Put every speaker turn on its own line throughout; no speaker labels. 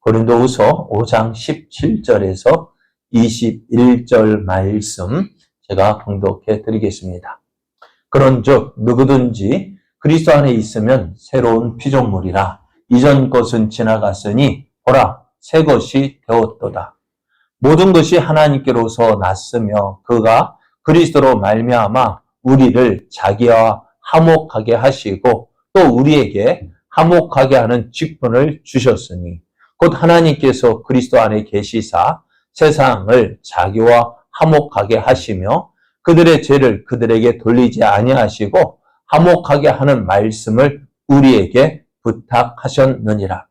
고린도후서 5장 17절에서 21절 말씀 제가 봉독해 드리겠습니다. 그런즉 누구든지 그리스도 안에 있으면 새로운 피조물이라. 이전 것은 지나갔으니 보라 새 것이 되었도다. 모든 것이 하나님께로서 났으며 그가 그리스도로 말미암아 우리를 자기와 화목하게 하시고 또 우리에게 화목하게 하는 직분을 주셨으니 곧 하나님께서 그리스도 안에 계시사 세상을 자기와 화목하게 하시며 그들의 죄를 그들에게 돌리지 아니하시고 화목하게 하는 말씀을 우리에게 부탁하셨느니라.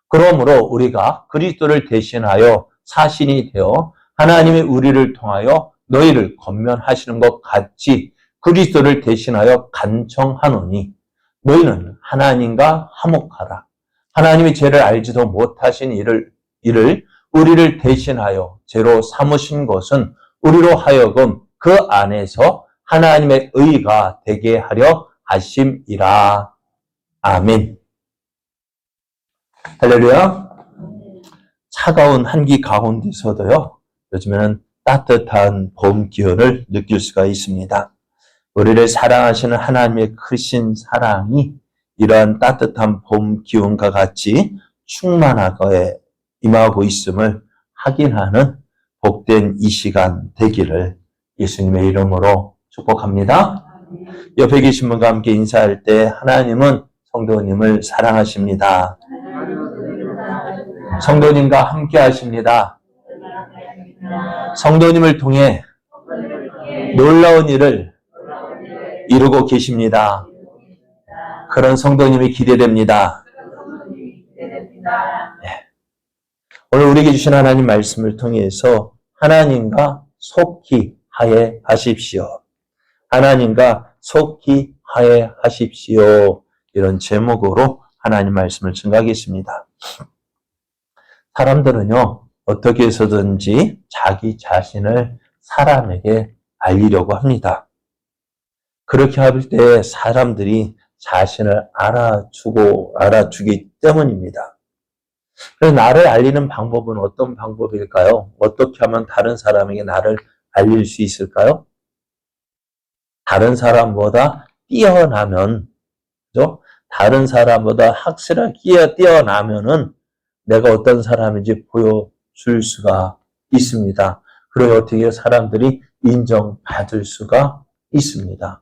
그러므로 우리가 그리스도를 대신하여 사신이 되어 하나님이 우리를 통하여 너희를 권면하시는 것 같이 그리스도를 대신하여 간청하노니 너희는 하나님과 화목하라. 하나님이 죄를 알지도 못하신 이를 우리를 대신하여 죄로 삼으신 것은 우리로 하여금 그 안에서 하나님의 의가 되게 하려 하심이라. 아멘. 할렐루야. 차가운 한기 가운데서도요, 요즘에는 따뜻한 봄 기운을 느낄 수가 있습니다. 우리를 사랑하시는 하나님의 크신 사랑이 이러한 따뜻한 봄 기운과 같이 충만하게 임하고 있음을 확인하는 복된 이 시간 되기를 예수님의 이름으로 축복합니다. 옆에 계신 분과 함께 인사할 때 하나님은 성도님을 사랑하십니다. 성도님과 함께 하십니다. 성도님을 통해 놀라운 일을 이루고 계십니다. 그런 성도님이 기대됩니다. 네. 오늘 우리에게 주신 하나님 말씀을 통해서 하나님과 속히 화해하십시오. 하나님과 속히 화해하십시오. 이런 제목으로 하나님 말씀을 증거하겠습니다. 사람들은요, 어떻게 해서든지 자기 자신을 사람에게 알리려고 합니다. 그렇게 할 때 사람들이 자신을 알아주기 때문입니다. 그래서 나를 알리는 방법은 어떤 방법일까요? 어떻게 하면 다른 사람에게 나를 알릴 수 있을까요? 다른 사람보다 뛰어나면, 그죠? 다른 사람보다 확실하게 뛰어나면은 내가 어떤 사람인지 보여줄 수가 있습니다. 그리고 어떻게 사람들이 인정받을 수가 있습니다.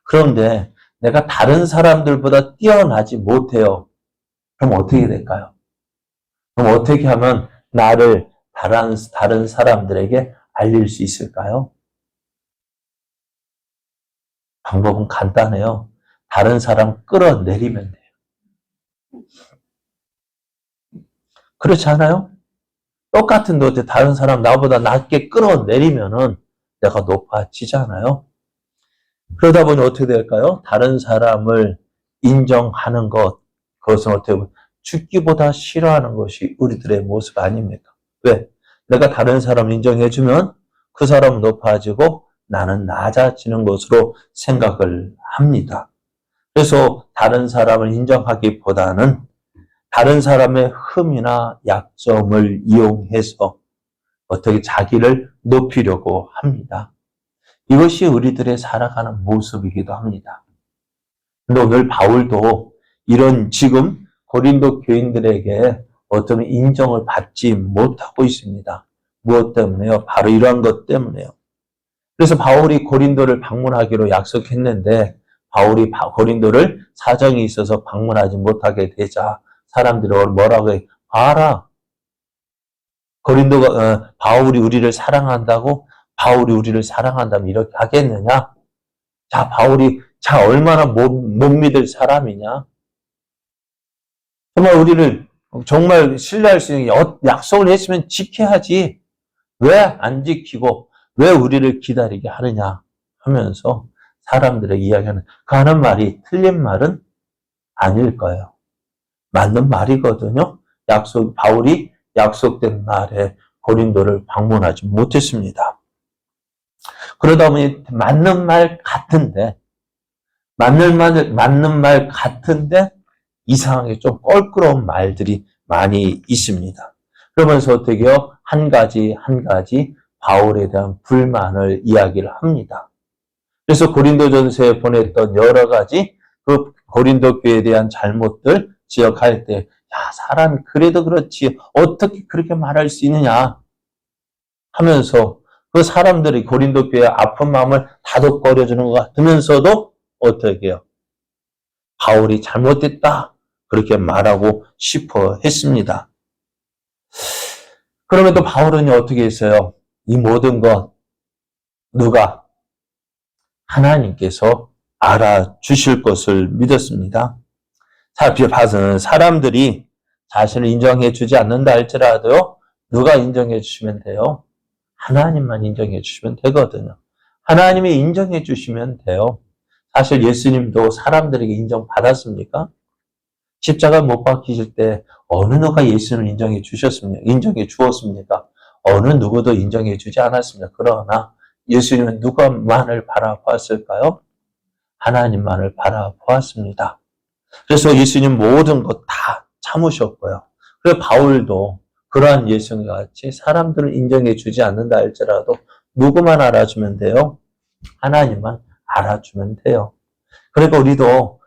그런데 내가 다른 사람들보다 뛰어나지 못해요. 그럼 어떻게 될까요? 그럼 어떻게 하면 나를 다른 사람들에게 알릴 수 있을까요? 방법은 간단해요. 다른 사람 끌어내리면 돼요. 그렇지 않아요? 똑같은 도대 다른 사람 나보다 낮게 끌어내리면은 내가 높아지잖아요. 그러다 보니 어떻게 될까요? 다른 사람을 인정하는 것, 그것은 어떻게 보면 죽기보다 싫어하는 것이 우리들의 모습 아닙니까? 왜? 내가 다른 사람을 인정해주면 그 사람은 높아지고 나는 낮아지는 것으로 생각을 합니다. 그래서 다른 사람을 인정하기보다는 다른 사람의 흠이나 약점을 이용해서 어떻게 자기를 높이려고 합니다. 이것이 우리들의 살아가는 모습이기도 합니다. 근데 오늘 바울도 이런 지금 고린도 교인들에게 어쩌면 인정을 받지 못하고 있습니다. 무엇 때문에요? 바로 이러한 것 때문에요. 그래서 바울이 고린도를 방문하기로 약속했는데 바울이 고린도를 사정이 있어서 방문하지 못하게 되자 사람들이 뭐라고 해? 봐라. 바울이 우리를 사랑한다고? 바울이 우리를 사랑한다면 이렇게 하겠느냐? 자, 바울이 얼마나 못 믿을 사람이냐? 정말 우리를 정말 신뢰할 수 있는 약속을 했으면 지켜야지. 왜 안 지키고 왜 우리를 기다리게 하느냐 하면서 사람들에게 이야기하는 그 하는 말이 틀린 말은 아닐 거예요. 맞는 말이거든요. 바울이 약속된 날에 고린도를 방문하지 못했습니다. 그러다 보니 맞는 말 같은데 이상하게 좀 껄끄러운 말들이 많이 있습니다. 그러면서 어떻게 해요? 한 가지 바울에 대한 불만을 이야기를 합니다. 그래서 고린도전서에 보냈던 여러 가지 그 고린도 교회에 대한 잘못들 지적할 때, 야, 사람이 그래도 그렇지 어떻게 그렇게 말할 수 있느냐 하면서 그 사람들이 고린도 교회의 아픈 마음을 다독거려주는 것 같으면서도 어떻게 해요? 바울이 잘못됐다 그렇게 말하고 싶어 했습니다. 그럼에도 바울은 어떻게 했어요? 이 모든 것 누가? 하나님께서 알아주실 것을 믿었습니다. 봐서는 사람들이 자신을 인정해 주지 않는다 할지라도요, 누가 인정해 주시면 돼요? 하나님만 인정해 주시면 되거든요. 하나님이 인정해 주시면 돼요. 사실 예수님도 사람들에게 인정받았습니까? 십자가 못 박히실 때 어느 누가 예수님을 인정해 주셨습니까? 인정해 주었습니까? 어느 누구도 인정해 주지 않았습니다. 그러나 예수님은 누가만을 바라보았을까요? 하나님만을 바라보았습니다. 그래서 예수님 모든 것 다 참으셨고요. 그리고 바울도 그러한 예수님과 같이 사람들을 인정해 주지 않는다 할지라도 누구만 알아주면 돼요? 하나님만 알아주면 돼요. 그러니까 우리도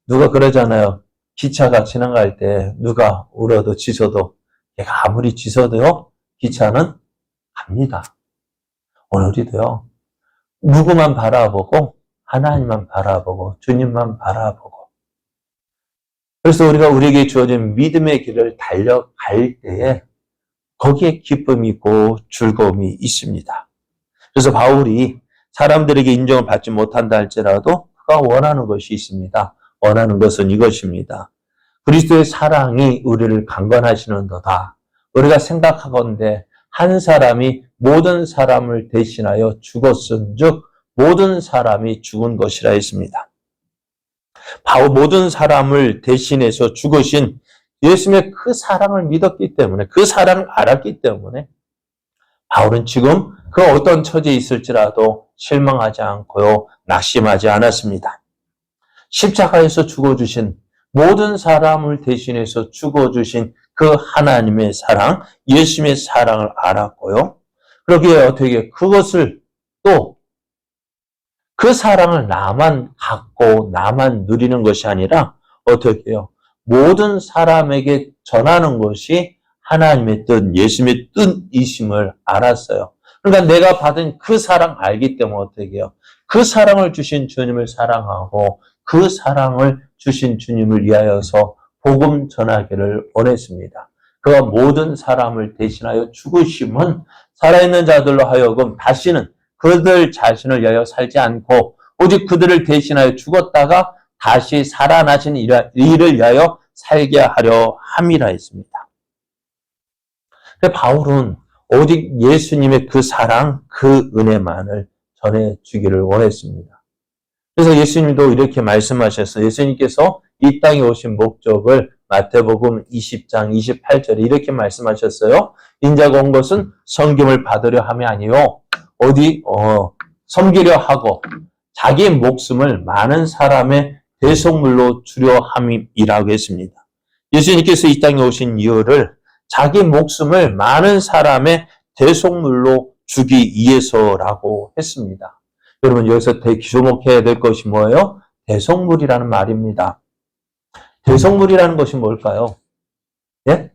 누가 그러잖아요. 기차가 지나갈 때 누가 울어도 짖어도 얘가 아무리 짖어도요. 기차는 갑니다. 오늘 우리도요. 누구만 바라보고 하나님만 바라보고 주님만 바라보고 그래서 우리가 우리에게 주어진 믿음의 길을 달려갈 때에 거기에 기쁨이 있고 즐거움이 있습니다. 그래서 바울이 사람들에게 인정을 받지 못한다 할지라도 그가 원하는 것이 있습니다. 원하는 것은 이것입니다. 그리스도의 사랑이 우리를 강건하시는도다. 우리가 생각하건대 한 사람이 모든 사람을 대신하여 죽었은즉 모든 사람이 죽은 것이라 했습니다. 바로 모든 사람을 대신해서 죽으신 예수님의 그 사랑을 믿었기 때문에 그 사랑을 알았기 때문에 바울은 지금 그 어떤 처지에 있을지라도 실망하지 않고요. 낙심하지 않았습니다. 십자가에서 죽어주신 모든 사람을 대신해서 죽어주신 그 하나님의 사랑, 예수님의 사랑을 알았고요. 그러기에 어떻게 그것을 또 그 사랑을 나만 갖고 나만 누리는 것이 아니라 어떻게 해요? 모든 사람에게 전하는 것이 하나님의 뜻, 예수님의 뜻이심을 알았어요. 그러니까 내가 받은 그 사랑 알기 때문에 어떻게 해요? 그 사랑을 주신 주님을 사랑하고 그 사랑을 주신 주님을 위하여서 복음 전하기를 원했습니다. 그가 모든 사람을 대신하여 죽으심은 살아있는 자들로 하여금 다시는 그들 자신을 위하여 살지 않고 오직 그들을 대신하여 죽었다가 다시 살아나신 이를 위하여 살게 하려 함이라 했습니다. 바울은 오직 예수님의 그 사랑, 그 은혜만을 전해주기를 원했습니다. 그래서 예수님도 이렇게 말씀하셨어요. 예수님께서 이 땅에 오신 목적을 마태복음 20장 28절에 이렇게 말씀하셨어요. 인자가 온 것은 섬김을 받으려 함이 아니요 섬기려 하고 자기 목숨을 많은 사람의 대속물로 주려 함이라고 했습니다. 예수님께서 이 땅에 오신 이유를 자기 목숨을 많은 사람의 대속물로 주기 위해서라고 했습니다. 여러분 여기서 주목해야 될 것이 뭐예요? 대속물이라는 말입니다. 대속물이라는 것이 뭘까요? 예?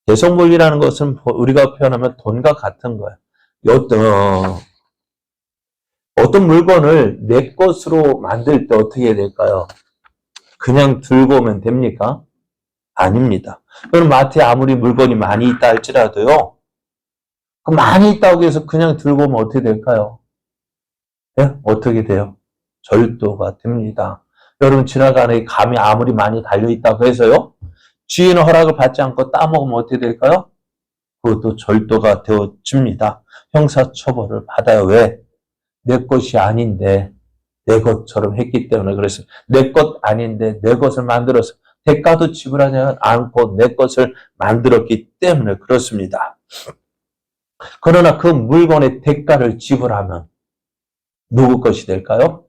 대속물이라는 것은 우리가 표현하면 돈과 같은 거예요. 어떤 물건을 내 것으로 만들 때 어떻게 해야 될까요? 그냥 들고 오면 됩니까? 아닙니다. 그럼 마트에 아무리 물건이 많이 있다 할지라도요. 그 많이 있다고 해서 그냥 들고 오면 어떻게 될까요? 네? 어떻게 돼요? 절도가 됩니다. 여러분 지나가는 감이 아무리 많이 달려있다고 해서요. 주인의 허락을 받지 않고 따먹으면 어떻게 될까요? 그것도 절도가 되어집니다. 형사처벌을 받아요. 왜? 내 것이 아닌데 내 것처럼 했기 때문에 그래서 내 것 아닌데 내 것을 만들어서 대가도 지불하지 않고 내 것을 만들었기 때문에 그렇습니다. 그러나 그 물건의 대가를 지불하면 누구 것이 될까요?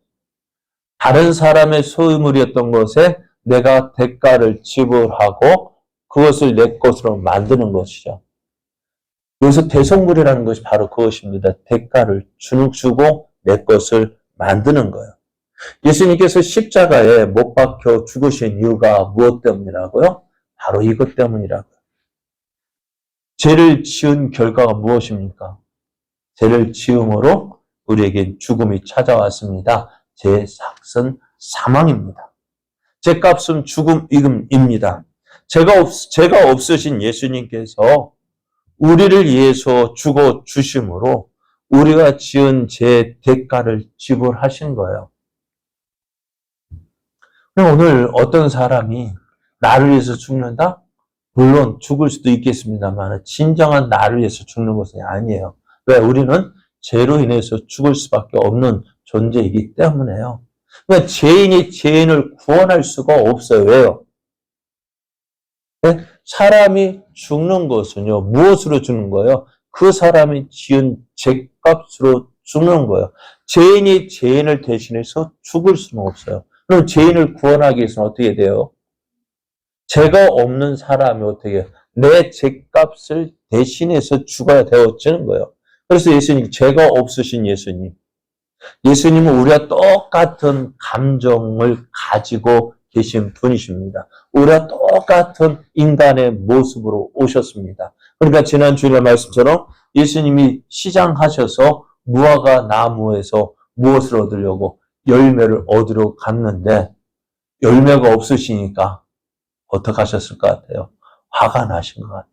다른 사람의 소유물이었던 것에 내가 대가를 지불하고 그것을 내 것으로 만드는 것이죠. 여기서 대속물이라는 것이 바로 그것입니다. 대가를 주고 내 것을 만드는 거예요. 예수님께서 십자가에 못 박혀 죽으신 이유가 무엇 때문이라고요? 바로 이것 때문이라고요. 죄를 지은 결과가 무엇입니까? 죄를 지음으로 우리에게 죽음이 찾아왔습니다. 죄의 삭은 사망입니다. 죄값은 죽음입니다. 죄가 없으신 예수님께서 우리를 위해서 죽어 주심으로 우리가 지은 죄의 대가를 지불하신 거예요. 오늘 어떤 사람이 나를 위해서 죽는다? 물론 죽을 수도 있겠습니다만 진정한 나를 위해서 죽는 것은 아니에요. 왜? 우리는 죄로 인해서 죽을 수밖에 없는 존재이기 때문에요. 그러니까 죄인이 죄인을 구원할 수가 없어요. 왜요? 네? 사람이 죽는 것은요, 무엇으로 죽는 거예요? 그 사람이 지은 죄값으로 죽는 거예요. 죄인이 죄인을 대신해서 죽을 수는 없어요. 그럼 죄인을 구원하기 위해서는 어떻게 돼요? 죄가 없는 사람이 어떻게 해요? 내 죄값을 대신해서 죽어야 되어지는 거예요. 그래서 예수님, 죄가 없으신 예수님은 우리와 똑같은 감정을 가지고 계신 분이십니다. 우리와 똑같은 인간의 모습으로 오셨습니다. 그러니까 지난 주일의 말씀처럼 예수님이 시장하셔서 무화과 나무에서 무엇을 얻으려고? 열매를 얻으러 갔는데 열매가 없으시니까 어떻게 하셨을 것 같아요? 화가 나신 것 같아요.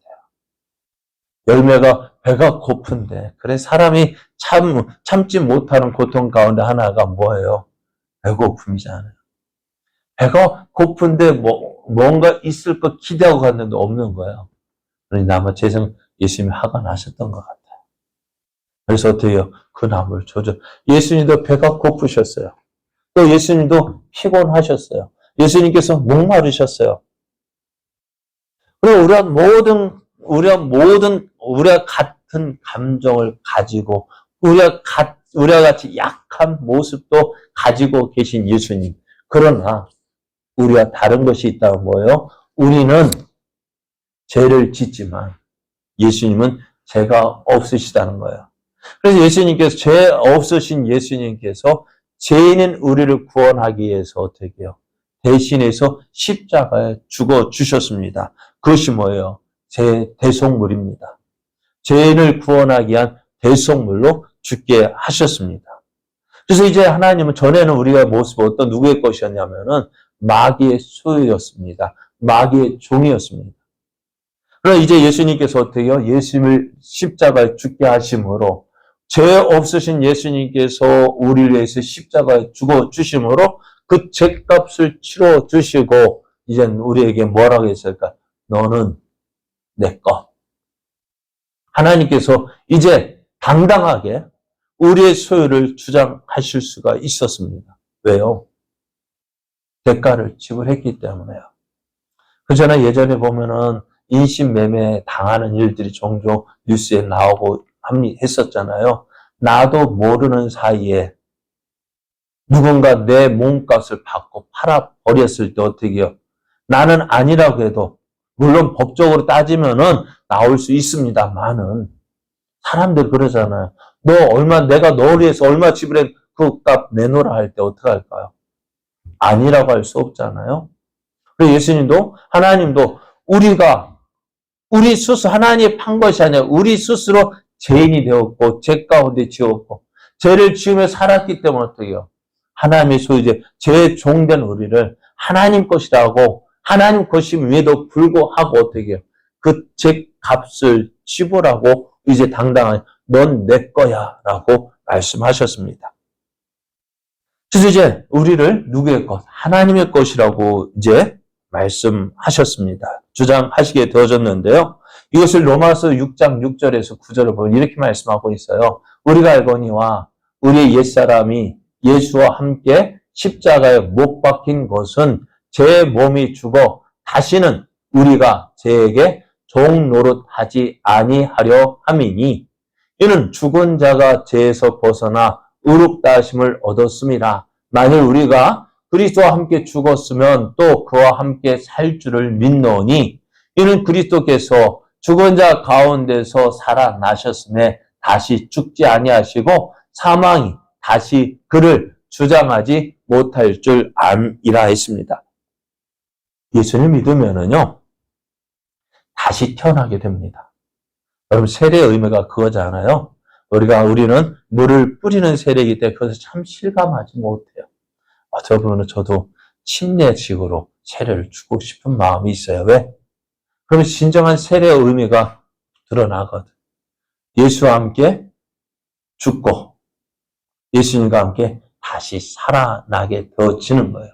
열매가 배가 고픈데, 그래 사람이 참지 못하는 고통 가운데 하나가 뭐예요? 배고픔이잖아요. 배가 고픈데 뭔가 있을 것 기대하고 갔는데 없는 거예요. 그러니 아마 예수님이 화가 나셨던 것 같아요. 그래서 어떻게 해요? 그 나무를 예수님도 배가 고프셨어요. 또 예수님도 피곤하셨어요. 예수님께서 목마르셨어요. 그리고 우리가 같은 감정을 가지고, 우리가 같이 약한 모습도 가지고 계신 예수님. 그러나, 우리와 다른 것이 있다는 거예요. 우리는 죄를 짓지만, 예수님은 죄가 없으시다는 거예요. 그래서 죄 없으신 예수님께서 죄인인 우리를 구원하기 위해서 어떻게 해요? 대신해서 십자가에 죽어 주셨습니다. 그것이 뭐예요? 대속물입니다. 죄인을 구원하기 위한 대속물로 죽게 하셨습니다. 그래서 이제 하나님은 전에는 우리의 모습은 누구의 것이었냐면은 마귀의 소유였습니다. 마귀의 종이었습니다. 그러나 이제 예수님께서 어떻게 해요? 예수님을 십자가에 죽게 하심으로 죄 없으신 예수님께서 우리를 위해서 십자가에 죽어 주심으로 그 죄값을 치러 주시고 이제 우리에게 뭐라고 했을까? 너는 내 것. 하나님께서 이제 당당하게 우리의 소유를 주장하실 수가 있었습니다. 왜요? 대가를 지불했기 때문에요. 그전에 예전에 보면은 인신매매 당하는 일들이 종종 뉴스에 나오고 했었잖아요. 나도 모르는 사이에 누군가 내 몸값을 받고 팔아버렸을 때 어떻게 해요? 나는 아니라고 해도 물론 법적으로 따지면은 나올 수 있습니다만은 사람들 그러잖아요. 내가 너를 위해서 얼마 지불해 그 값 내놓으라 할 때 어떻게 할까요? 아니라고 할 수 없잖아요. 그리고 예수님도 하나님도 우리 스스로 하나님이 판 것이 아니라 우리 스스로 죄인이 되었고 죄 가운데 지었고 죄를 지으며 살았기 때문에 어떻게 해요? 하나님의 소유제, 죄의 종된 우리를 하나님 것이라고 하나님 것임에도 불구하고 어떻게 해요? 그 죄 값을 지불하고 이제 당당하게 넌 내 거야 라고 말씀하셨습니다. 그래서 이제 우리를 누구의 것? 하나님의 것이라고 이제 말씀하셨습니다. 주장하시게 되어졌는데요. 이것을 로마서 6장 6절에서 9절을 보면 이렇게 말씀하고 있어요. 우리가 알거니와 우리의 옛사람이 예수와 함께 십자가에 못 박힌 것은 제 몸이 죽어 다시는 우리가 죄에게 종 노릇하지 아니하려 함이니 이는 죽은 자가 죄에서 벗어나 의롭다하심을 얻었음이라. 만일 우리가 그리스도와 함께 죽었으면 또 그와 함께 살 줄을 믿노니 이는 그리스도께서 죽은 자 가운데서 살아나셨음에 다시 죽지 아니하시고 사망이 다시 그를 주장하지 못할 줄 암이라 했습니다. 예수를 믿으면은요, 다시 태어나게 됩니다. 여러분, 세례의 의미가 그거잖아요. 우리는 물을 뿌리는 세례이기 때문에 그것을 참 실감하지 못해요. 어떻게 보면 저도 침례식으로 세례를 주고 싶은 마음이 있어요. 왜? 그러면 진정한 세례의 의미가 드러나거든. 예수와 함께 죽고 예수님과 함께 다시 살아나게 되어지는 거예요.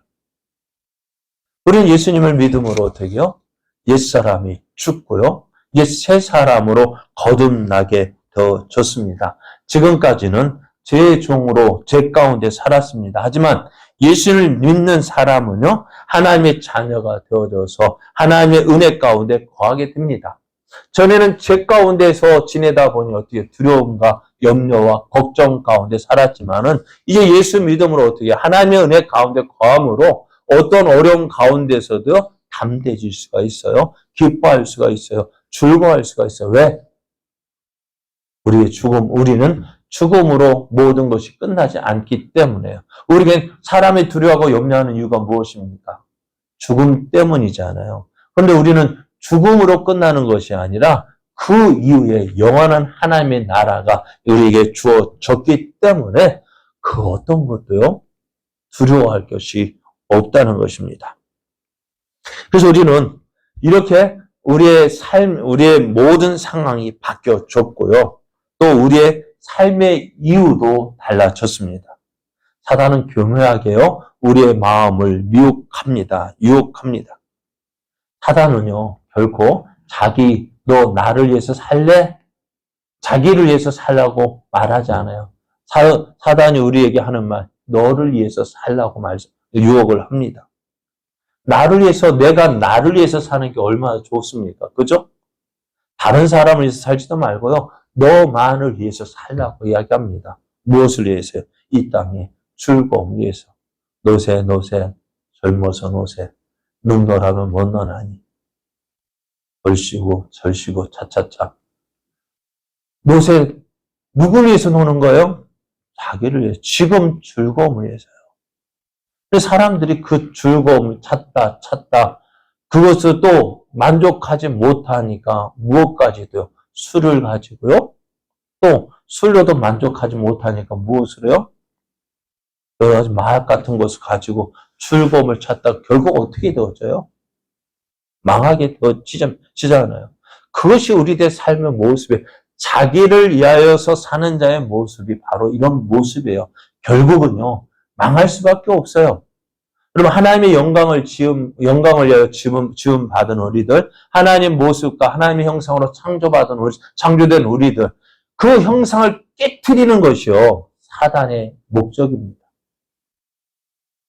우리는 예수님을 믿음으로 어떻게요? 옛사람이 죽고요. 옛 사람으로 거듭나게 되어졌습니다. 지금까지는 제 종으로 제 가운데 살았습니다. 하지만 예수를 믿는 사람은요, 하나님의 자녀가 되어져서 하나님의 은혜 가운데 거하게 됩니다. 전에는 제 가운데서 지내다 보니 어떻게 두려움과 염려와 걱정 가운데 살았지만은 이제 예수 믿음으로 어떻게 하나님의 은혜 가운데 거함으로 어떤 어려움 가운데서도 담대해질 수가 있어요. 기뻐할 수가 있어요. 즐거워할 수가 있어요. 왜? 우리는 죽음으로 모든 것이 끝나지 않기 때문에요. 우리에겐 사람이 두려워하고 염려하는 이유가 무엇입니까? 죽음 때문이잖아요. 그런데 우리는 죽음으로 끝나는 것이 아니라 그 이후에 영원한 하나님의 나라가 우리에게 주어졌기 때문에 그 어떤 것도요, 두려워할 것이 없다는 것입니다. 그래서 우리는 이렇게 우리의 모든 상황이 바뀌어졌고요. 또 우리의 삶의 이유도 달라졌습니다. 사단은 교묘하게요, 우리의 마음을 유혹합니다. 사단은요, 결코 너 나를 위해서 살래? 자기를 위해서 살라고 말하지 않아요. 사단이 우리에게 하는 말, 너를 위해서 살라고 유혹을 합니다. 내가 나를 위해서 사는 게 얼마나 좋습니까? 그죠? 다른 사람을 위해서 살지도 말고요. 너만을 위해서 살라고 이야기합니다. 무엇을 위해서요? 이 땅에 즐거움을 위해서. 노세, 젊어서 노세. 늙노라면 못 노나니. 얼씨구, 절씨구, 차차차. 노세, 누구를 위해서 노는 거예요? 자기를 위해서. 지금 즐거움을 위해서요. 사람들이 그 즐거움을 찾다, 그것을 또 만족하지 못하니까 무엇까지도요? 술을 가지고요. 또 술로도 만족하지 못하니까 무엇을 해요? 여러 가지 마약 같은 것을 가지고 즐거움을 찾다 결국 어떻게 되어져요? 망하게 되어지잖아요. 그것이 우리들의 삶의 모습이에요. 자기를 위하여서 사는 자의 모습이 바로 이런 모습이에요. 결국은요, 망할 수밖에 없어요. 여러분, 하나님의 영광을 위하여 지음 받은 우리들, 하나님 모습과 하나님의 형상으로 창조된 우리들, 그 형상을 깨트리는 것이요, 사단의 목적입니다.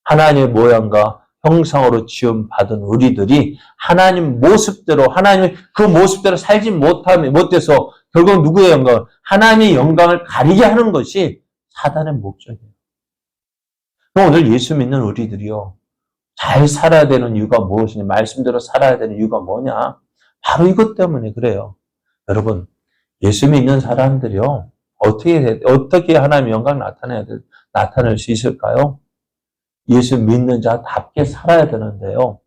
하나님의 모양과 형상으로 지음 받은 우리들이 하나님 모습대로, 하나님의 그 모습대로 살지 못해서 결국 누구의 영광을, 하나님의 영광을 가리게 하는 것이 사단의 목적이에요. 오늘 예수 믿는 우리들이요, 잘 살아야 되는 이유가 무엇이냐, 말씀대로 살아야 되는 이유가 뭐냐, 바로 이것 때문에 그래요. 여러분, 예수 믿는 사람들이요, 어떻게 하나님의 영광을 나타낼 수 있을까요? 예수 믿는 자답게 살아야 되는데요.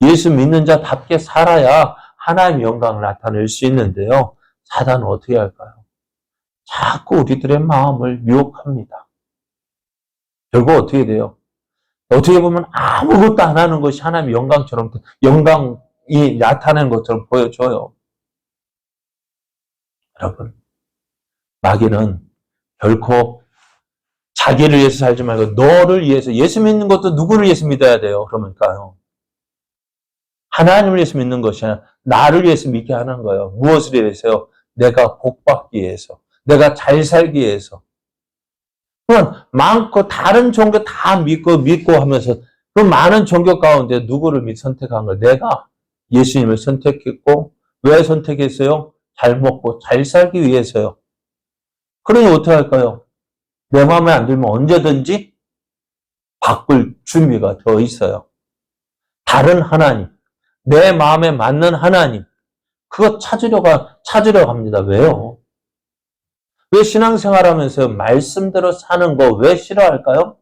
예수 믿는 자답게 살아야 하나님의 영광을 나타낼 수 있는데요. 사단은 어떻게 할까요? 자꾸 우리들의 마음을 유혹합니다. 결국 어떻게 돼요? 어떻게 보면 아무것도 안 하는 것이 하나님의 영광이 나타나는 것처럼 보여줘요. 여러분, 마귀는 결코 자기를 위해서 살지 말고 너를 위해서, 예수 믿는 것도 누구를 위해서 믿어야 돼요? 그러니까요, 하나님을 위해서 믿는 것이 아니라 나를 위해서 믿게 하는 거예요. 무엇을 위해서요? 내가 복받기 위해서, 내가 잘 살기 위해서. 그건 많고 다른 종교 다 믿고 하면서 그 많은 종교 가운데 누구를 선택한 거예요? 내가 예수님을 선택했고, 왜 선택했어요? 잘 먹고 잘 살기 위해서요. 그러니 어떻게 할까요? 내 마음에 안 들면 언제든지 바꿀 준비가 되어 있어요. 다른 하나님, 내 마음에 맞는 하나님, 그거 찾으려 합니다. 왜요? 왜 신앙생활 하면서 말씀대로 사는 거 왜 싫어할까요?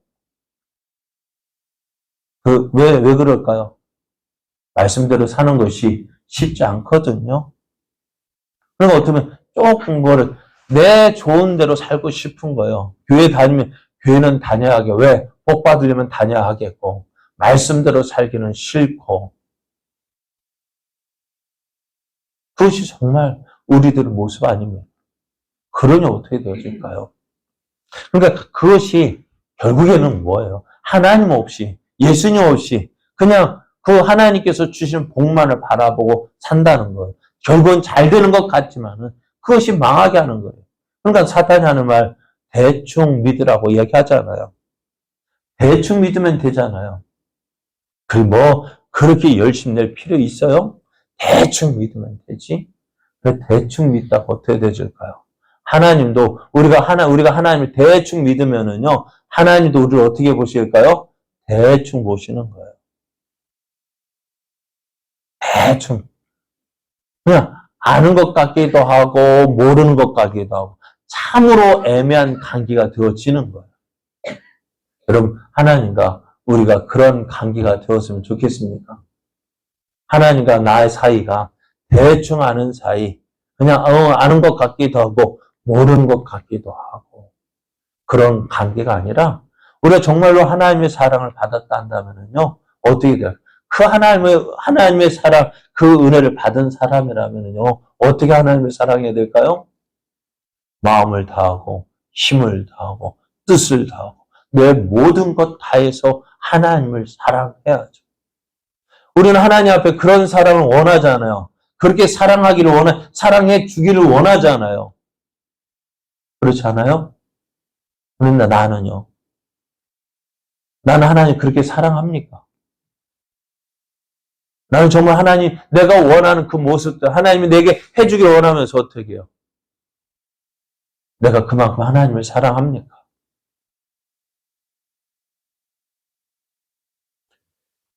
왜 그럴까요? 말씀대로 사는 것이 쉽지 않거든요. 그러니까 어쩌면 조금 내 좋은 대로 살고 싶은 거예요. 교회 다니면, 교회는 다녀야 하게. 왜? 복 받으려면 다녀야 하겠고, 말씀대로 살기는 싫고, 그것이 정말 우리들의 모습 아닙니까? 그러니 어떻게 되어질까요? 그러니까 그것이 결국에는 뭐예요? 하나님 없이, 예수님 없이, 그냥 그 하나님께서 주신 복만을 바라보고 산다는 거예요. 결국은 잘 되는 것 같지만은 그것이 망하게 하는 거예요. 그러니까 사탄이 하는 말, 대충 믿으라고 이야기하잖아요. 대충 믿으면 되잖아요. 그렇게 열심히 낼 필요 있어요? 대충 믿으면 되지. 대충 믿다가 어떻게 되질까요? 하나님도, 우리가 하나님을 대충 믿으면은요, 하나님도 우리를 어떻게 보실까요? 대충 보시는 거예요. 대충. 그냥 아는 것 같기도 하고, 모르는 것 같기도 하고, 참으로 애매한 관계가 되어지는 거예요. 여러분, 하나님과 우리가 그런 관계가 되었으면 좋겠습니까? 하나님과 나의 사이가 대충 아는 사이, 그냥 아는 것 같기도 하고 모르는 것 같기도 하고 그런 관계가 아니라 우리가 정말로 하나님의 사랑을 받았다 한다면요 어떻게 돼요? 그 하나님의 사랑, 그 은혜를 받은 사람이라면요 어떻게 하나님을 사랑해야 될까요? 마음을 다하고 힘을 다하고 뜻을 다하고 내 모든 것 다해서 하나님을 사랑해야죠. 우리는 하나님 앞에 그런 사랑을 원하잖아요. 그렇게 사랑해 주기를 원하잖아요. 그렇지 않아요? 그런데 나는요. 나는 하나님 그렇게 사랑합니까? 나는 정말 내가 원하는 그 모습들, 하나님이 내게 해주길 원하면서 어떻게 해요? 내가 그만큼 하나님을 사랑합니까?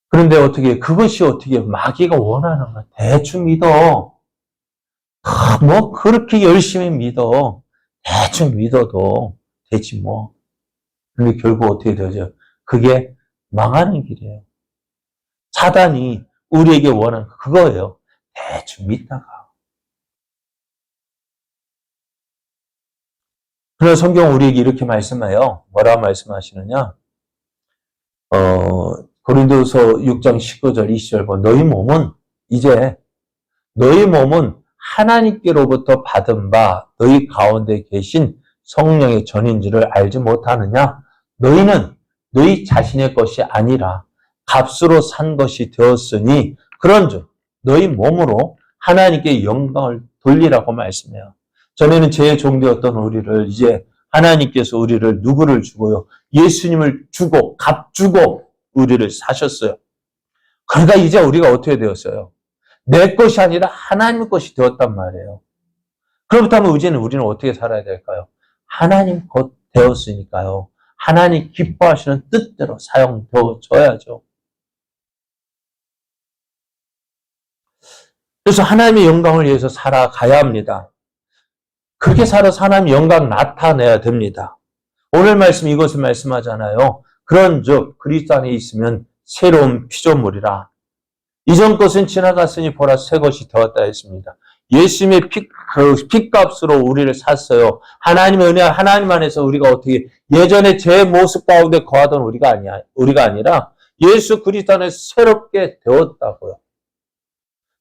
그런데 그것이 마귀가 원하는 거야. 대충 믿어. 그렇게 열심히 믿어. 대충 믿어도 되지 뭐. 근데 결국 어떻게 되죠? 그게 망하는 길이에요. 사단이 우리에게 원하는 그거예요. 대충 믿다가. 그래서 성경 우리에게 이렇게 말씀해요. 뭐라 말씀하시느냐? 고린도서 6장 19절 20절 이제 너희 몸은 하나님께로부터 받은 바 너희 가운데 계신 성령의 전인지를 알지 못하느냐? 너희는 너희 자신의 것이 아니라 값으로 산 것이 되었으니 그런즉 너희 몸으로 하나님께 영광을 돌리라고 말씀해요. 전에는 제 종되었던 우리를 이제 하나님께서 우리를 누구를 주고요? 예수님을 주고 값 주고 우리를 사셨어요. 그러니까 이제 우리가 어떻게 되었어요? 내 것이 아니라 하나님 것이 되었단 말이에요. 그렇다면 이제는 우리는 어떻게 살아야 될까요? 하나님 것 되었으니까요. 하나님 기뻐하시는 뜻대로 사용되어져야죠. 그래서 하나님의 영광을 위해서 살아가야 합니다. 그렇게 살아서 하나님의 영광 나타내야 됩니다. 오늘 말씀 이것을 말씀하잖아요. 그런즉 그리스도 안에 있으면 새로운 피조물이라. 이전 것은 지나갔으니 보라 새 것이 되었다 했습니다. 예수님의 핏값으로 우리를 샀어요. 하나님의 은혜, 하나님 안에서 우리가 어떻게 예전에 제 모습 가운데 거하던 우리가 아니라 예수 그리스도 안에 새롭게 되었다고요.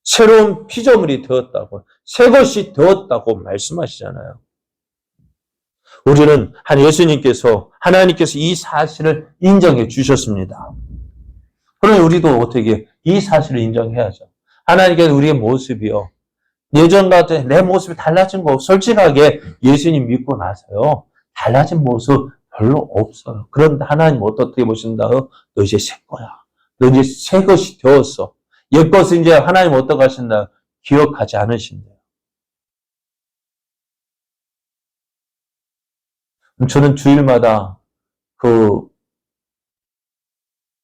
새로운 피조물이 되었다고, 새 것이 되었다고 말씀하시잖아요. 우리는 하나님께서 이 사실을 인정해 주셨습니다. 그러니 우리도 어떻게 이 사실을 인정해야죠. 하나님께서 우리의 모습이요. 예전과 내 모습이 달라진 거 솔직하게 예수님 믿고 나서요. 달라진 모습 별로 없어요. 그런데 하나님 어떻게 보신다요? 너 이제 새 거야. 너 이제 새 것이 되었어. 옛것은 이제 하나님 어떻게 하신다? 기억하지 않으신대요. 저는 주일마다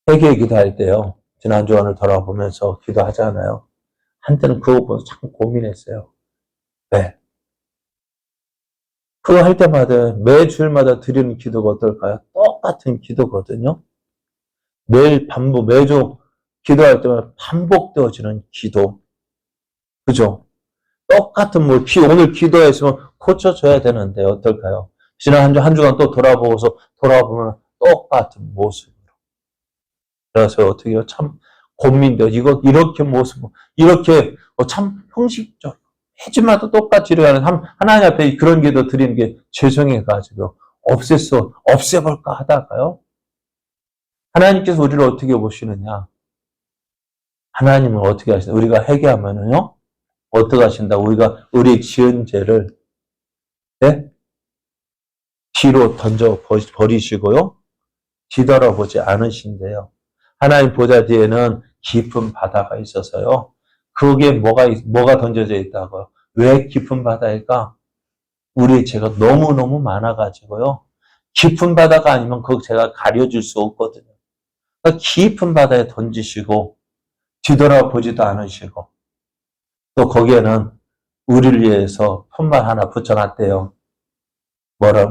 회개 기도할 때요. 지난 주간을 돌아보면서 기도하잖아요. 한때는 그거 보면서 참 고민했어요. 왜? 그거 할 때마다 매 주일마다 드리는 기도가 어떨까요? 똑같은 기도거든요. 매주 기도할 때마다 반복되어지는 기도. 그죠? 똑같은 오늘 기도했으면 고쳐줘야 되는데 어떨까요? 지난 한 주간 또 돌아보면 똑같은 모습으로. 그래서 어떻게 해요? 참 고민돼요. 이렇게 이렇게 참 형식적. 해주마다 똑같이 이러는 하나님 앞에 그런 기도 드리는 게 죄송해가지고 없애볼까 하다가요. 하나님께서 우리를 어떻게 보시느냐? 하나님은 어떻게 하시나? 우리가 회개하면은요, 어떻게 하신다? 우리가 우리 지은 죄를 네? 뒤로 던져 버리시고요, 뒤돌아보지 않으신대요. 하나님 보좌 뒤에는 깊은 바다가 있어서요. 거기에 뭐가 던져져 있다고요? 왜 깊은 바다일까? 우리의 죄가 너무너무 많아가지고요. 깊은 바다가 아니면 그 죄가 가려질 수 없거든요. 그러니까 깊은 바다에 던지시고 뒤돌아보지도 않으시고 또 거기에는 우리를 위해서 푯말 하나 붙여놨대요.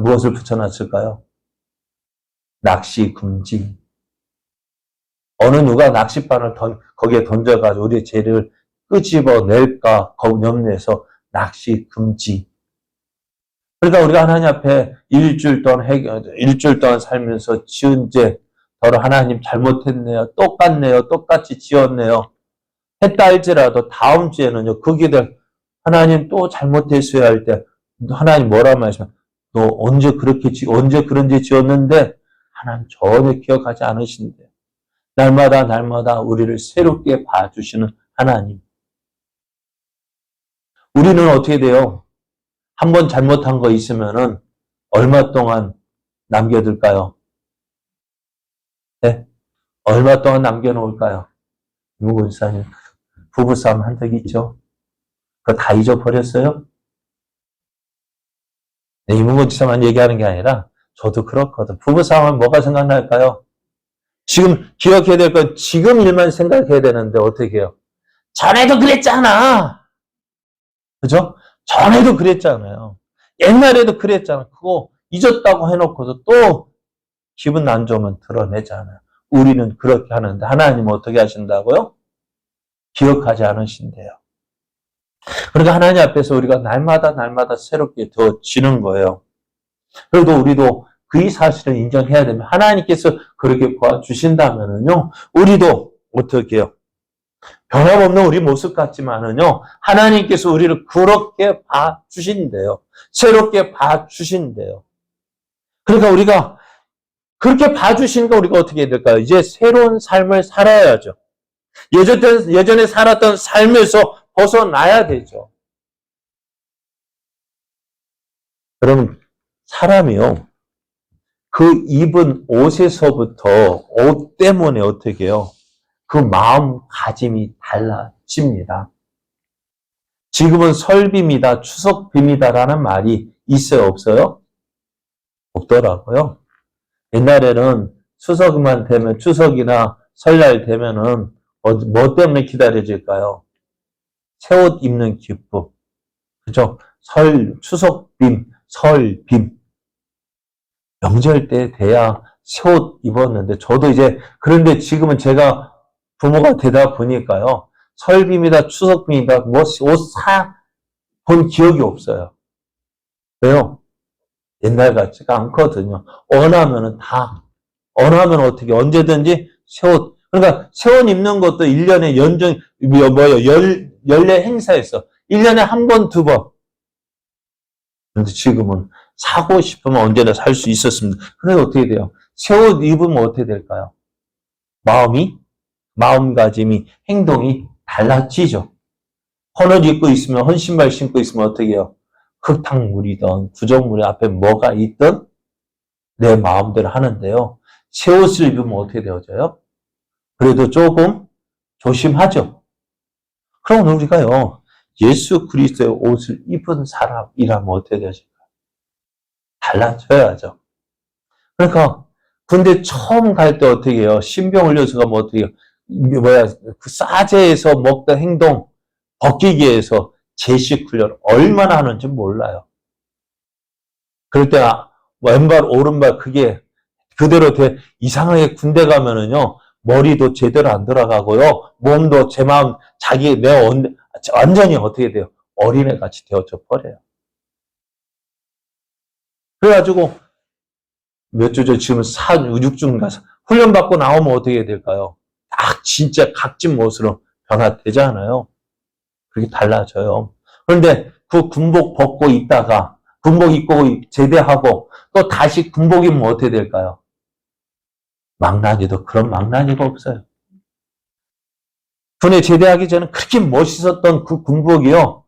무엇을 붙여놨을까요? 낚시 금지. 어느 누가 낚싯바늘 거기에 던져가지고 우리의 죄를 끄집어낼까 염려해서 낚시 금지. 그러니까 우리가 하나님 앞에 일주일 동안 살면서 지은 죄, 더러 하나님 잘못했네요. 똑같이 지었네요. 했다 할지라도 다음 주에는요, 거기들 하나님 또 잘못했어야 할 때, 하나님 뭐라 말씀하시면, 너 언제 그런 죄 지었는데, 하나님 전혀 기억하지 않으신대요. 날마다 우리를 새롭게 봐주시는 하나님. 우리는 어떻게 돼요? 한 번 잘못한 거 있으면은 얼마 동안 남겨둘까요? 네? 얼마 동안 남겨놓을까요? 이무근사님 부부싸움 한 적 있죠? 그거 다 잊어버렸어요? 네, 이무근사만 얘기하는 게 아니라 저도 그렇거든. 부부싸움은 뭐가 생각날까요? 지금 기억해야 될 건 지금 일만 생각해야 되는데 어떻게 해요? 전에도 그랬잖아. 그죠? 전에도 그랬잖아요. 옛날에도 그랬잖아. 그거 잊었다고 해놓고서 또 기분 안 좋으면 드러내잖아요. 우리는 그렇게 하는데 하나님은 어떻게 하신다고요? 기억하지 않으신대요. 그러니까 하나님 앞에서 우리가 날마다 새롭게 더지는 거예요. 그래도 우리도 그 사실을 인정해야 되면 하나님께서 그렇게 봐주신다면은요, 우리도 어떻게 해요? 변함없는 우리 모습 같지만은요, 하나님께서 우리를 그렇게 봐주신대요. 새롭게 봐주신대요. 그러니까 우리가 그렇게 봐주시니까 우리가 어떻게 해야 될까요? 이제 새로운 삶을 살아야죠. 예전에 살았던 삶에서 벗어나야 되죠. 여러분, 사람이요, 그 입은 옷에서부터 옷 때문에 어떻게 해요? 그 마음가짐이 달라집니다. 지금은 설빔이다, 추석빔이다라는 말이 있어요, 없어요? 없더라고요. 옛날에는 추석이나 설날 되면은 뭐 때문에 기다려질까요? 새 옷 입는 기쁨. 그죠? 추석빔, 설빔. 명절 때 돼야 새 옷 입었는데, 저도 그런데 지금은 제가 부모가 되다 보니까요, 설빔이다, 추석빔이다, 옷 본 기억이 없어요. 왜요? 옛날 같지가 않거든요. 원하면 어떻게, 언제든지 새 옷. 그러니까 새 옷 입는 것도 1년에 연례 행사에서 1년에 한 번, 두 번. 그런데 지금은 사고 싶으면 언제나 살 수 있었습니다. 그런데 어떻게 돼요? 새 옷 입으면 어떻게 될까요? 마음가짐이, 행동이 달라지죠. 헌옷 입고 있으면, 헌신발 신고 있으면 어떻게 해요? 흙탕물이든 구정물이 앞에 뭐가 있든 내 마음대로 하는데요. 새 옷을 입으면 어떻게 되어져요? 그래도 조금 조심하죠. 그럼 우리가요, 예수 그리스도의 옷을 입은 사람이라면 어떻게 되어질까요? 달라져야죠. 그러니까 군대 처음 갈 때 어떻게 해요? 신병 훈련소 가면 어떻게 해요? 그 싸제에서 먹던 행동, 벗기기 위해서 제식 훈련 얼마나 하는지 몰라요. 그럴 때 왼발, 오른발 그게 그대로 이상하게 군대 가면은요, 머리도 제대로 안 돌아가고요, 몸도 제 마음, 완전히 어떻게 돼요? 어린애 같이 되어져 버려요. 그래가지고, 몇 주 전 지금 6중 가서 훈련받고 나오면 어떻게 될까요? 딱 진짜 각진 모습으로 변화되잖아요. 그렇게 달라져요. 그런데 그 군복 벗고 있다가, 군복 입고 제대하고, 또 다시 군복 입으면 어떻게 될까요? 망나니도 그런 망나니가 없어요. 군에 제대하기 전에 그렇게 멋있었던 그 군복이요,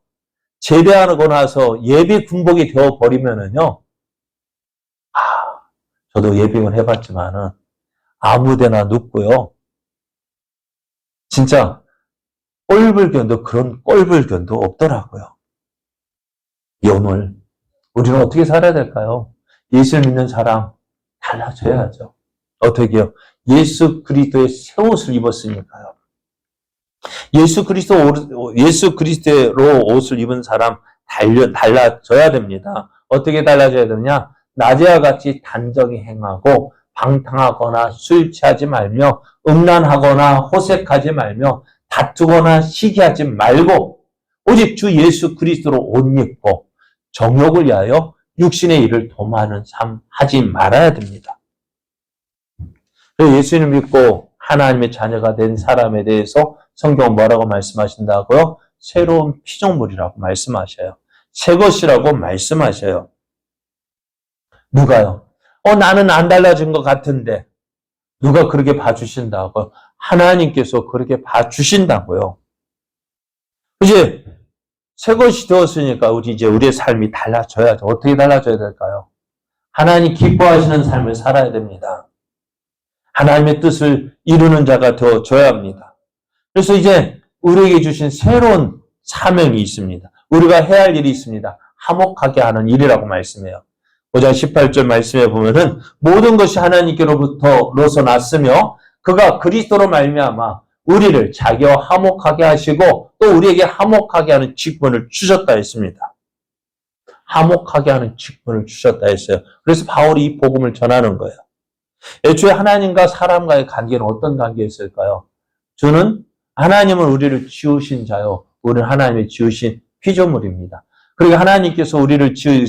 제대하고 나서 예비 군복이 되어버리면은요, 저도 예비군 해봤지만은, 아무데나 눕고요, 진짜 꼴불견도 그런 꼴불견도 없더라고요. 오늘 우리는 어떻게 살아야 될까요? 예수를 믿는 사람 달라져야죠. 어떻게요? 예수 그리스도의 새 옷을 입었으니까요. 예수 그리스도로 옷을 입은 사람 달라져야 됩니다. 어떻게 달라져야 되느냐? 낮에와 같이 단정히 행하고 방탕하거나 술 취하지 말며 음란하거나 호색하지 말며 다투거나 시기하지 말고 오직 주 예수 그리스도로 옷 입고 정욕을 위하여 육신의 일을 도모하는 삶 하지 말아야 됩니다. 예수님을 믿고 하나님의 자녀가 된 사람에 대해서 성경은 뭐라고 말씀하신다고요? 새로운 피조물이라고 말씀하셔요. 새 것이라고 말씀하셔요. 누가요? 나는 안 달라진 것 같은데 누가 그렇게 봐주신다고요? 하나님께서 그렇게 봐주신다고요. 이제 새 것이 되었으니까 이제 우리의 삶이 달라져야죠. 어떻게 달라져야 될까요? 하나님 기뻐하시는 삶을 살아야 됩니다. 하나님의 뜻을 이루는 자가 되어줘야 합니다. 그래서 이제 우리에게 주신 새로운 사명이 있습니다. 우리가 해야 할 일이 있습니다. 화목하게 하는 일이라고 말씀해요. 5장 18절 말씀에 보면은 모든 것이 하나님께로부터로서 났으며 그가 그리스도로 말미암아 우리를 자기와 화목하게 하시고 또 우리에게 화목하게 하는 직분을 주셨다 했습니다. 화목하게 하는 직분을 주셨다 했어요. 그래서 바울이 이 복음을 전하는 거예요. 애초에 하나님과 사람과의 관계는 어떤 관계였을까요? 저는 하나님은 우리를 지으신 자요. 우리는 하나님이 지으신 피조물입니다. 그리고 하나님께서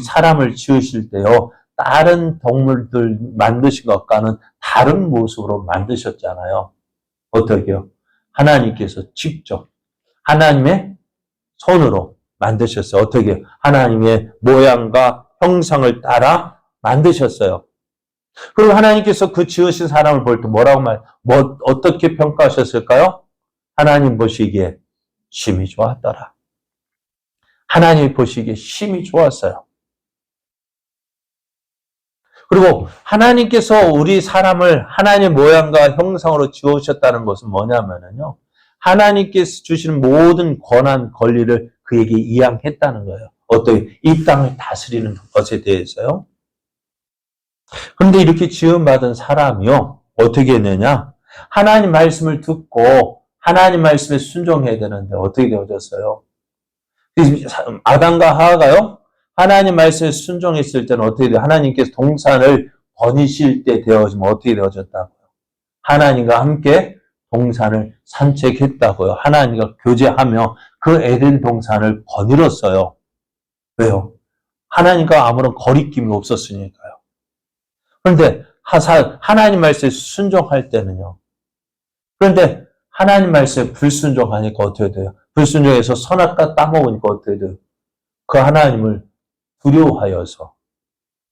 사람을 지으실 때요. 다른 동물들 만드신 것과는 다른 모습으로 만드셨잖아요. 어떻게요? 하나님께서 직접 하나님의 손으로 만드셨어요. 어떻게? 하나님의 모양과 형상을 따라 만드셨어요. 그리고 하나님께서 그 지으신 사람을 볼 때 어떻게 평가하셨을까요? 하나님 보시기에 심히 좋았더라. 하나님이 보시기에 심히 좋았어요. 그리고 하나님께서 우리 사람을 하나님의 모양과 형상으로 지으셨다는 것은 뭐냐면요. 하나님께서 주시는 모든 권한, 권리를 그에게 이양했다는 거예요. 어떻게? 이 땅을 다스리는 것에 대해서요. 그런데 이렇게 지음받은 사람이요. 어떻게 했느냐? 하나님 말씀을 듣고 하나님 말씀에 순종해야 되는데 어떻게 되어졌어요? 아담과 하와가요. 하나님 말씀에 순종했을 때는 어떻게 돼요? 하나님께서 동산을 거니실 때 되어지면 어떻게 되어졌다고요? 하나님과 함께 동산을 산책했다고요. 하나님과 교제하며 그 에덴 동산을 거닐었어요. 왜요? 하나님과 아무런 거리낌이 없었으니까요. 그런데 하나님 말씀에 순종할 때는요. 그런데 하나님 말씀에 불순종하니까 어떻게 돼요? 불순종해서 선악과 따먹으니까 어떻게 돼요? 그 하나님을 두려워하여서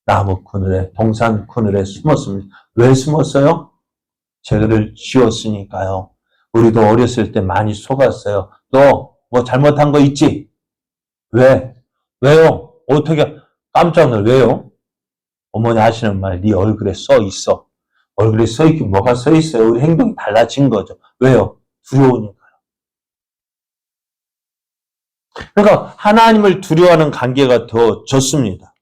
나무 그늘에, 동산 그늘에 숨었습니다. 왜 숨었어요? 죄를 지었으니까요. 우리도 어렸을 때 많이 속았어요. 너 뭐 잘못한 거 있지? 왜? 왜요? 어떻게 깜짝 놀라? 왜요? 어머니 하시는 말, 네 얼굴에 써 있어. 얼굴에 써 있긴 뭐가 써 있어요? 우리 행동이 달라진 거죠. 왜요? 두려우니까요. 그러니까 하나님을 두려워하는 관계가 더 좋습니다.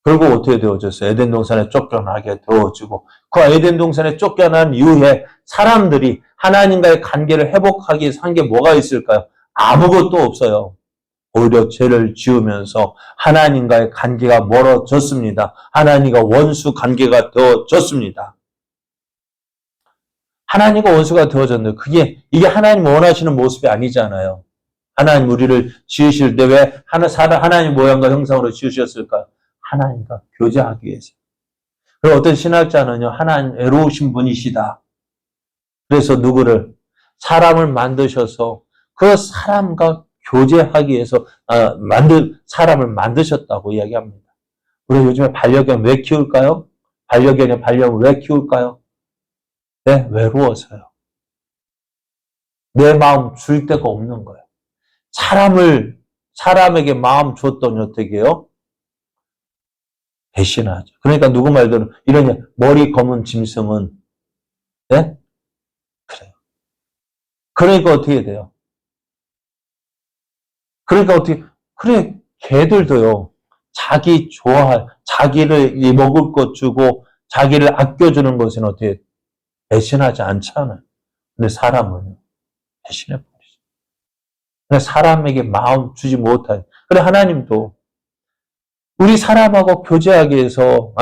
결국 어떻게 되어졌어요? 에덴 동산에 쫓겨나게 되어지고 그 에덴 동산에 쫓겨난 이후에 사람들이 하나님과의 관계를 회복하기 위해서 한 게 뭐가 있을까요? 아무것도 없어요. 오히려 죄를 지으면서 하나님과의 관계가 멀어졌습니다. 하나님과 원수 관계가 되어졌습니다. 하나님과 원수가 되어졌는데 이게 하나님 원하시는 모습이 아니잖아요. 하나님 우리를 지으실 때 왜 하나님 모양과 형상으로 지으셨을까요? 하나님과 교제하기 위해서. 그리고 어떤 신학자는요, 하나님 애로우신 분이시다. 그래서 누구를? 사람을 만드셔서 그 사람과 교제하기 위해서 사람을 만드셨다고 이야기합니다. 우리 요즘에 반려견 왜 키울까요? 반려견을 왜 키울까요? 네, 외로워서요. 내 마음 줄 데가 없는 거예요. 사람에게 마음 줬더니 어떻게 해요? 배신하죠. 그러니까 누구 말대로 이런 머리 검은 짐승은 네? 그래요. 그러니까 어떻게 돼요? 그래, 개들도요. 자기를 먹을 것 주고 자기를 아껴주는 것은 어떻게 배신하지 않잖아요. 근데 사람은요. 배신해버리죠. 근데 사람에게 마음 주지 못하는. 그래, 하나님도 우리 사람하고 교제하기 위해서,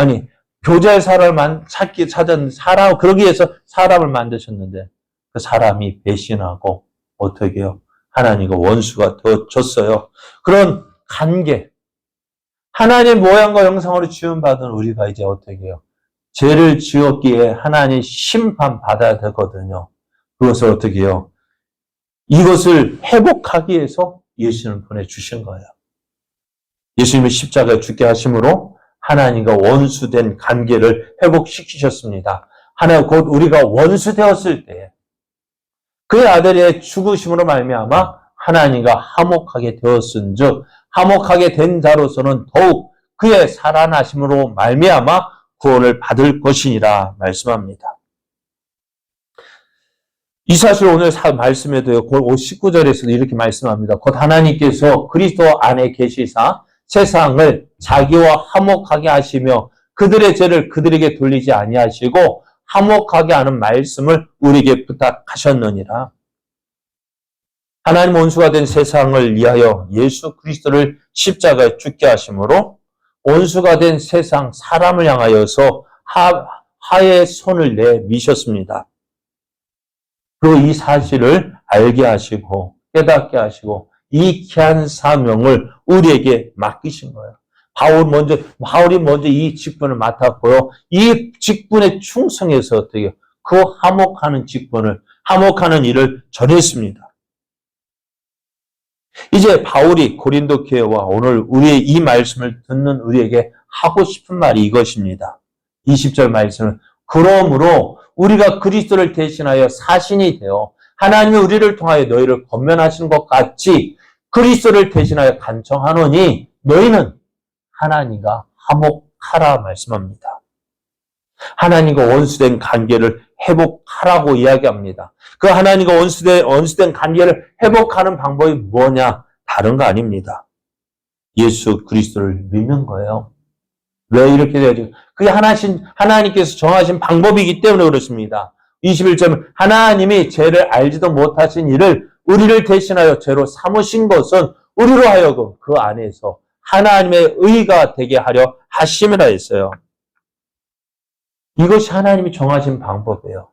교제할 사람을 찾았는데, 그러기 위해서 사람을 만드셨는데, 그 사람이 배신하고, 어떻게 해요? 하나님과 원수가 되어졌어요. 그런 관계, 하나님의 모양과 형상으로 지음받은 우리가 이제 어떻게 해요? 죄를 지었기에 하나님 심판받아야 되거든요. 그것을 어떻게 해요? 이것을 회복하기 위해서 예수님을 보내주신 거예요. 예수님이 십자가에 죽게 하심으로 하나님과 원수된 관계를 회복시키셨습니다. 곧 우리가 원수되었을 때 그의 아들의 죽으심으로 말미암아 하나님과 화목하게 되었은즉 화목하게 된 자로서는 더욱 그의 살아나심으로 말미암아 구원을 받을 것이니라 말씀합니다. 이 사실 오늘 말씀에도요. 19절에서도 이렇게 말씀합니다. 곧 하나님께서 그리스도 안에 계시사 세상을 자기와 화목하게 하시며 그들의 죄를 그들에게 돌리지 아니하시고 화목하게 하는 말씀을 우리에게 부탁하셨느니라. 하나님 원수가 된 세상을 위하여 예수 그리스도를 십자가에 죽게 하심으로 원수가 된 세상 사람을 향하여서 화해의 손을 내미셨습니다. 그리고 이 사실을 알게 하시고 깨닫게 하시고 이 귀한 사명을 우리에게 맡기신 거예요. 바울이 먼저 이 직분을 맡았고요. 이 직분에 충성해서 어떻게 그 화목하는 일을 전했습니다. 이제 바울이 고린도 교회와 오늘 우리의 이 말씀을 듣는 우리에게 하고 싶은 말이 이것입니다. 20절 말씀은 그러므로 우리가 그리스도를 대신하여 사신이 되어 하나님이 우리를 통하여 너희를 권면하시는 것 같이 그리스도를 대신하여 간청하노니 너희는 하나님과 화목하라 말씀합니다. 하나님과 원수된 관계를 회복하라고 이야기합니다. 그 하나님과 원수된 관계를 회복하는 방법이 뭐냐? 다른 거 아닙니다. 예수 그리스도를 믿는 거예요. 왜 이렇게 되어지고? 그게 하나님께서 정하신 방법이기 때문에 그렇습니다. 21절 하나님이 죄를 알지도 못하신 이를 우리를 대신하여 죄로 삼으신 것은 우리로 하여금 그 안에서 하나님의 의가 되게 하려 하심이라 했어요. 이것이 하나님이 정하신 방법이에요.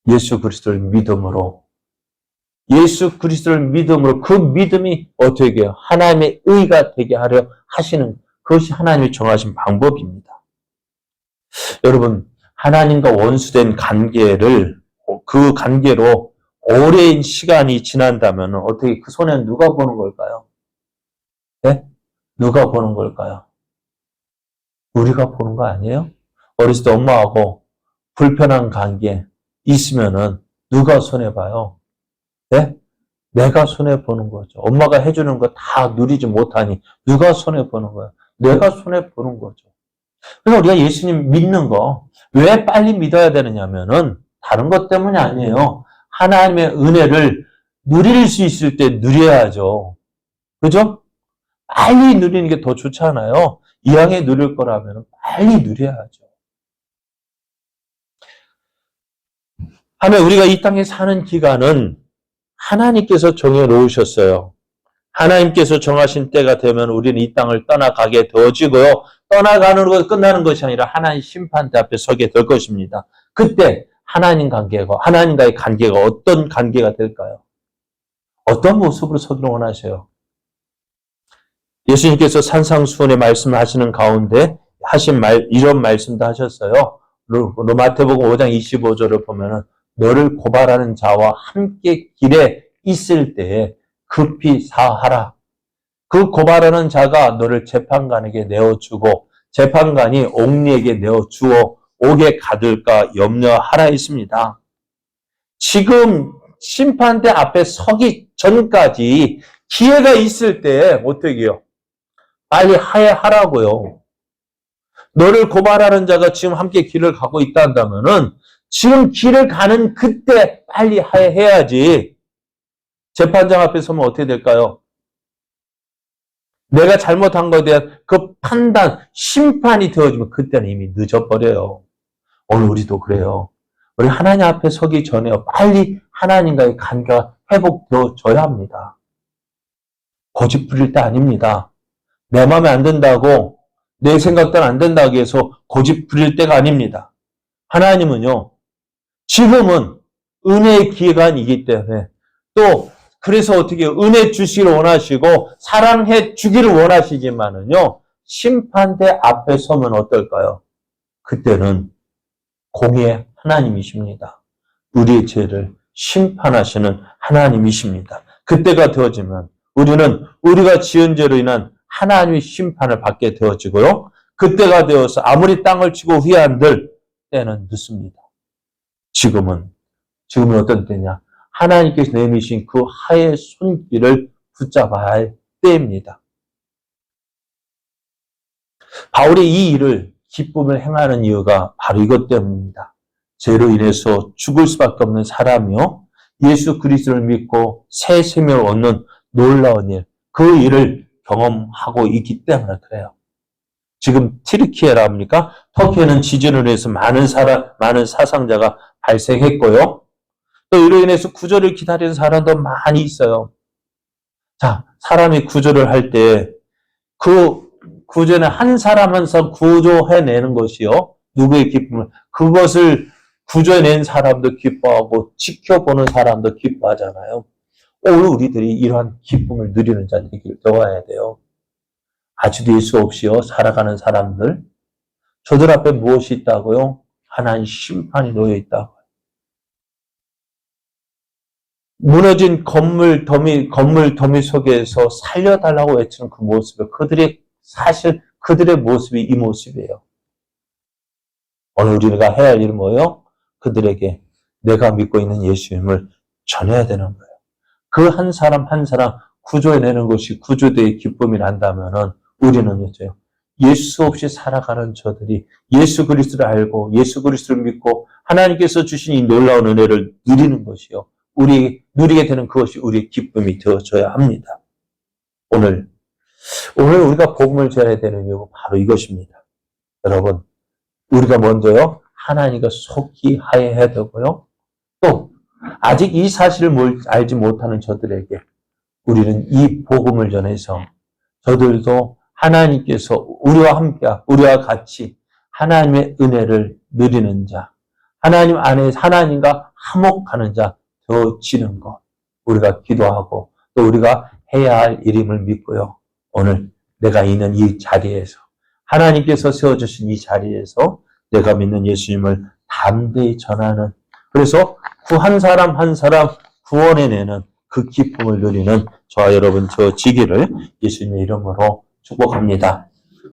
예수 그리스도를 믿음으로 그 믿음이 어떻게 해요? 하나님의 의가 되게 하려 하시는 그것이 하나님이 정하신 방법입니다. 여러분, 하나님과 원수된 관계를 그 관계로 오랜 시간이 지난다면 어떻게 그 손해는 누가 보는 걸까요? 네? 누가 보는 걸까요? 우리가 보는 거 아니에요? 어렸을 때 엄마하고 불편한 관계 있으면은 누가 손해봐요? 네? 내가 손해보는 거죠. 엄마가 해주는 거 다 누리지 못하니 누가 손해보는 거예요? 내가 손해보는 거죠. 그래서 우리가 예수님 믿는 거 왜 빨리 믿어야 되느냐면은 다른 것 때문이 아니에요. 하나님의 은혜를 누릴 수 있을 때 누려야죠. 그죠? 빨리 누리는 게 더 좋잖아요. 이왕에 누릴 거라면 빨리 누려야죠. 하면 우리가 이 땅에 사는 기간은 하나님께서 정해놓으셨어요. 하나님께서 정하신 때가 되면 우리는 이 땅을 떠나가게 되어지고요. 떠나가는 것 끝나는 것이 아니라 하나님 심판대 앞에 서게 될 것입니다. 그때 하나님과의 관계가 어떤 관계가 될까요? 어떤 모습으로 서기를 원하셔요? 예수님께서 산상수훈의 말씀을 하시는 가운데 이런 말씀도 하셨어요. 마태복음 5장 25절을 보면은 너를 고발하는 자와 함께 길에 있을 때에 급히 사하라. 그 고발하는 자가 너를 재판관에게 내어주고 재판관이 옥리에게 내어주어 옥에 가둘까 염려하라 했습니다. 지금 심판대 앞에 서기 전까지 기회가 있을 때 어떻게 해요? 빨리 하라고요. 너를 고발하는 자가 지금 함께 길을 가고 있다 한다면은 지금 길을 가는 그때 빨리 해야지. 재판장 앞에 서면 어떻게 될까요? 내가 잘못한 것에 대한 그 판단, 심판이 되어지면 그때는 이미 늦어버려요. 오늘 우리도 그래요. 우리 하나님 앞에 서기 전에 빨리 하나님과의 관계가 회복되어져야 합니다. 고집 부릴 때 아닙니다. 내 마음에 안 든다고, 내 생각대로 안 된다고 해서 고집 부릴 때가 아닙니다. 하나님은요, 지금은 은혜의 기간이기 때문에 또 그래서 어떻게 은혜 주시기를 원하시고 사랑해 주기를 원하시지만은요, 심판대 앞에 서면 어떨까요? 그때는 공의의 하나님이십니다. 우리의 죄를 심판하시는 하나님이십니다. 그때가 되어지면 우리는 우리가 지은 죄로 인한 하나님의 심판을 받게 되어지고요. 그때가 되어서 아무리 땅을 치고 후회한들 때는 늦습니다. 지금은 어떤 때냐? 하나님께서 내미신 그 하의 손길을 붙잡아야 할 때입니다. 바울이 이 일을 기쁨을 행하는 이유가 바로 이것 때문입니다. 죄로 인해서 죽을 수밖에 없는 사람이요, 예수 그리스도를 믿고 새 생명을 얻는 놀라운 일, 그 일을 경험하고 있기 때문에 그래요. 지금 튀르키예라 합니까? 터키에는 지진으로 인해서 많은 사상자가 발생했고요. 또 이로 인해서 구조를 기다리는 사람도 많이 있어요. 자, 사람이 구조를 할 때 그 구조는 한 사람 한 사람 구조해내는 것이요, 누구의 기쁨을, 그것을 구조해낸 사람도 기뻐하고 지켜보는 사람도 기뻐하잖아요. 오늘 우리들이 이러한 기쁨을 누리는 자 되길 도와야 돼요. 아주 될 수 없이요 살아가는 사람들, 저들 앞에 무엇이 있다고요? 하나님 심판이 놓여 있다고요. 무너진 건물 더미 속에서 살려달라고 외치는 그 모습이 그들의 모습이 이 모습이에요. 오늘 우리가 해야 할 일은 뭐예요? 그들에게 내가 믿고 있는 예수님을 전해야 되는 거예요. 그 한 사람 한 사람 구조해내는 것이 구조대의 기쁨이란다면은 우리는 예수 없이 살아가는 저들이 예수 그리스도를 알고 예수 그리스도를 믿고 하나님께서 주신 이 놀라운 은혜를 누리는 것이요, 누리게 되는 그것이 우리의 기쁨이 되어져야 합니다. 오늘 우리가 복음을 전해야 되는 이유가 바로 이것입니다. 여러분, 우리가 먼저요 하나님과 속히 하여야 되고요, 또 아직 이 사실을 알지 못하는 저들에게 우리는 이 복음을 전해서 저들도 하나님께서 우리와 같이 하나님의 은혜를 누리는 자, 하나님 안에 하나님과 화목하는 자 되어지는 것, 우리가 기도하고 또 우리가 해야 할 일임을 믿고요. 오늘 내가 있는 이 자리에서, 하나님께서 세워주신 이 자리에서 내가 믿는 예수님을 담대히 전하는, 그래서 한 사람 한 사람 구원해내는 그 기쁨을 누리는 저와 여러분 되어지기를 예수님의 이름으로 축복합니다.